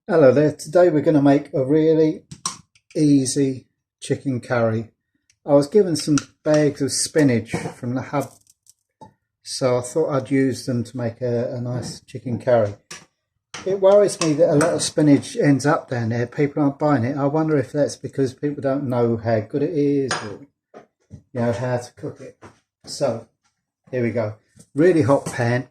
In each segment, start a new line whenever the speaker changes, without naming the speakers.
Hello there, today we're going to make a really easy chicken curry. I was given some bags of spinach from the hub, so I thought I'd use them to make a nice chicken curry. It worries me that a lot of spinach ends up down there, people aren't buying it. I wonder if that's because people don't know how good it is or how to cook it. So here we go, really hot pan.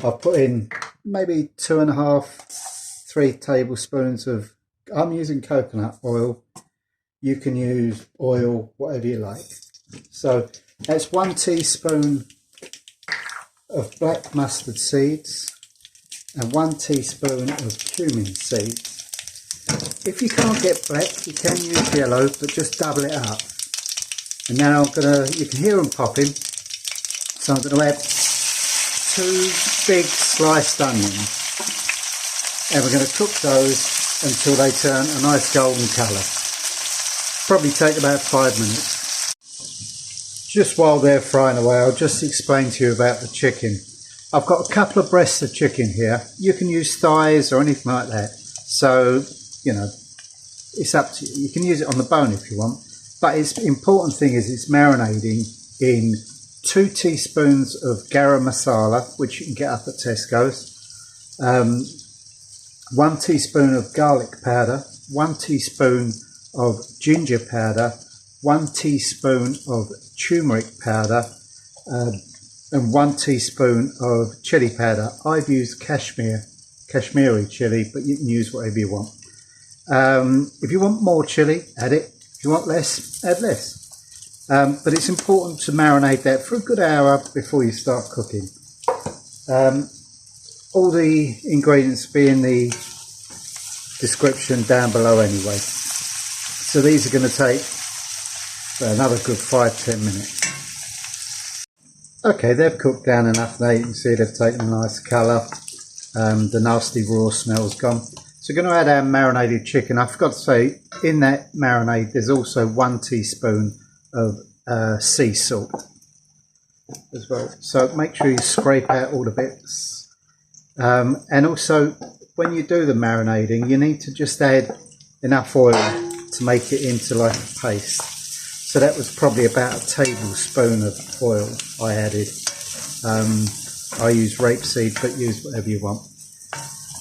I'll put in maybe 3 tablespoons of, I'm using coconut oil. You can use oil, whatever you like. So that's 1 teaspoon of black mustard seeds and 1 teaspoon of cumin seeds. If you can't get black, you can use yellow, but just double it up. And now you can hear them popping. So I'm going to add 2 big sliced onions. And we're going to cook those until they turn a nice golden colour. Probably take about 5 minutes. Just while they're frying away, I'll just explain to you about the chicken. I've got a couple of breasts of chicken here. You can use thighs or anything like that. So, it's up to you. You can use it on the bone if you want. But the important thing is it's marinating in 2 teaspoons of garam masala, which you can get up at Tesco's. 1 teaspoon of garlic powder, 1 teaspoon of ginger powder, 1 teaspoon of tumeric powder, and 1 teaspoon of chilli powder. I've used Kashmiri chilli, but you can use whatever you want. If you want more chilli, add it. If you want less, add less. But it's important to marinate that for a good hour before you start cooking. All the ingredients will be in the description down below anyway. So these are going to take another good 5-10 minutes. Okay, they've cooked down enough now. You can see they've taken a nice colour. The nasty raw smell's gone. So we're going to add our marinated chicken. I forgot to say, in that marinade there's also 1 teaspoon of sea salt as well. So make sure you scrape out all the bits. And also, when you do the marinating, you need to just add enough oil to make it into like a paste. So that was probably about a tablespoon of oil I added. I use rapeseed, but use whatever you want.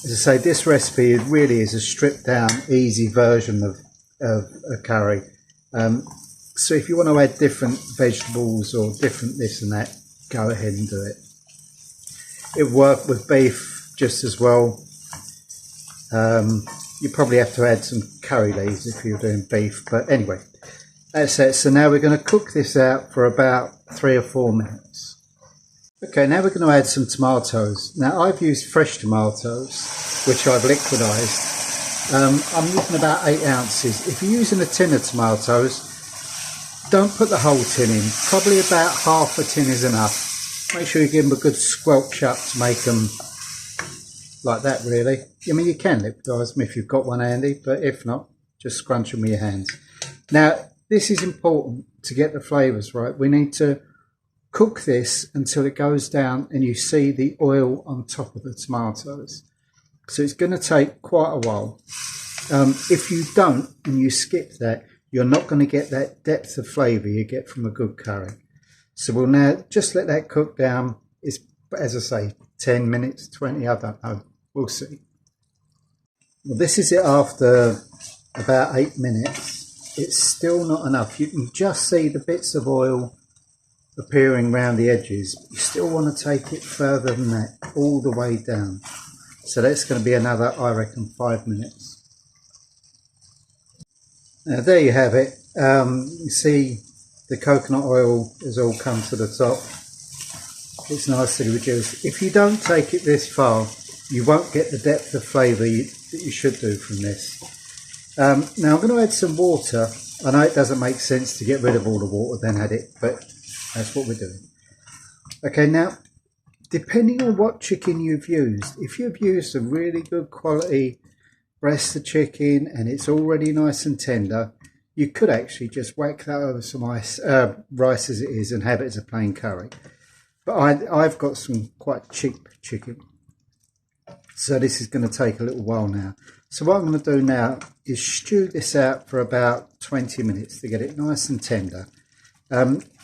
As I say, this recipe really is a stripped down, easy version of a curry. So if you want to add different vegetables or different this and that, go ahead and do it. It worked with beef just as well. You probably have to add some curry leaves if you're doing beef, but anyway, that's it. So now we're going to cook this out for about 3 or 4 minutes. Okay, now we're going to add some tomatoes. Now I've used fresh tomatoes, which I've liquidised. I'm using about 8 ounces. If you're using a tin of tomatoes, don't put the whole tin in. Probably about half a tin is enough. Make sure you give them a good squelch up to make them like that, really. I mean, you can liquidise them if you've got one handy, but if not, just scrunch them with your hands. Now, this is important to get the flavours right. We need to cook this until it goes down and you see the oil on top of the tomatoes. So it's going to take quite a while. If you don't and you skip that, you're not going to get that depth of flavour you get from a good curry. So we'll now just let that cook down. It's, as I say, 10 minutes, 20, I don't know. We'll see. Well, this is it after about 8 minutes. It's still not enough. You can just see the bits of oil appearing around the edges. You still want to take it further than that, all the way down. So that's going to be another, I reckon, 5 minutes. Now there you have it. You see the coconut oil has all come to the top. It's nicely reduced. If you don't take it this far, you won't get the depth of flavour that you should do from this. Now I'm going to add some water. I know it doesn't make sense to get rid of all the water then add it, but that's what we're doing. Okay, now depending on what chicken you've used, if you've used a really good quality breast of chicken and it's already nice and tender, you could actually just whack that over some rice as it is and have it as a plain curry. But I've got some quite cheap chicken. So this is going to take a little while now. So what I'm going to do now is stew this out for about 20 minutes to get it nice and tender.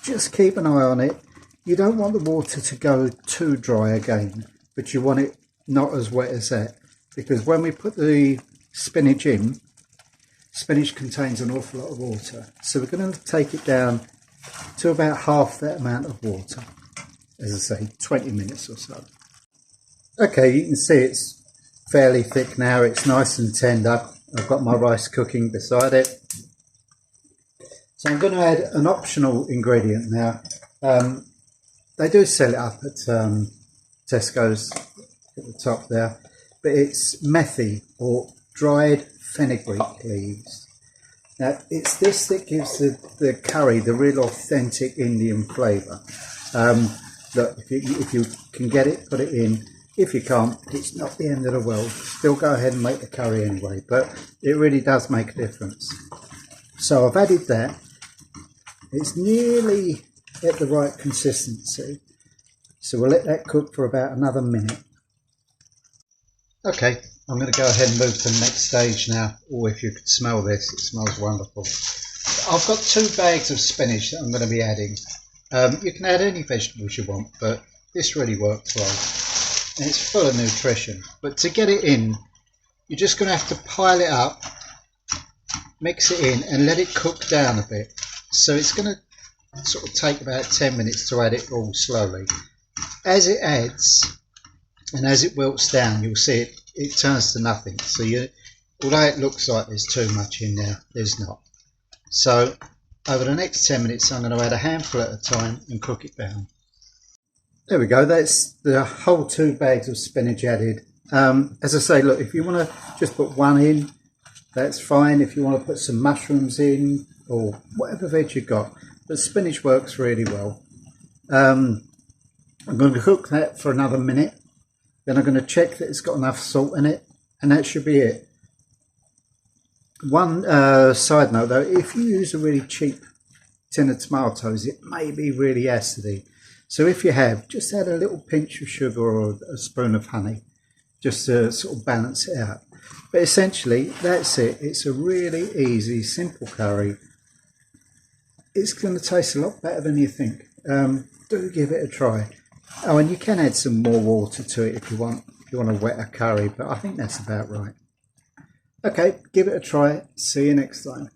Just keep an eye on it. You don't want the water to go too dry again, but you want it not as wet as that, because when we put the spinach in, spinach contains an awful lot of water. So we're going to take it down to about half that amount of water, as I say, 20 minutes or so. Okay, you can see it's fairly thick now. It's nice and tender. I've got my rice cooking beside it. So I'm going to add an optional ingredient now. They do sell it up at Tesco's at the top there, but it's methi, or dried fenugreek leaves. Now it's this that gives the curry the real authentic Indian flavour. Look, if you can get it, put it in. If you can't, it's not the end of the world. Still go ahead and make the curry anyway, but it really does make a difference. So I've added that. It's nearly at the right consistency, so we'll let that cook for about another minute. Okay, I'm going to go ahead and move to the next stage now. Oh, if you could smell this, it smells wonderful. I've got 2 bags of spinach that I'm going to be adding. You can add any vegetables you want, but this really works well, and it's full of nutrition. But to get it in, you're just going to have to pile it up, mix it in and let it cook down a bit. So it's going to sort of take about 10 minutes to add it all slowly. As it adds and as it wilts down, you'll see it turns to nothing. So although it looks like there's too much in there, there's not. So over the next 10 minutes I'm going to add a handful at a time and cook it down. There we go, that's the whole 2 bags of spinach added. As I say, look, if you want to just put 1 in, that's fine. If you want to put some mushrooms in or whatever veg you've got, but spinach works really well. I'm going to cook that for another minute, then I'm going to check that it's got enough salt in it, and that should be it. One side note though, if you use a really cheap tin of tomatoes, it may be really acidy. So if you have, just add a little pinch of sugar or a spoon of honey, just to sort of balance it out. But essentially, that's it. It's a really easy, simple curry. It's going to taste a lot better than you think. Do give it a try. Oh, and you can add some more water to it if you want a wetter curry, but I think that's about right. Okay, give it a try. See you next time.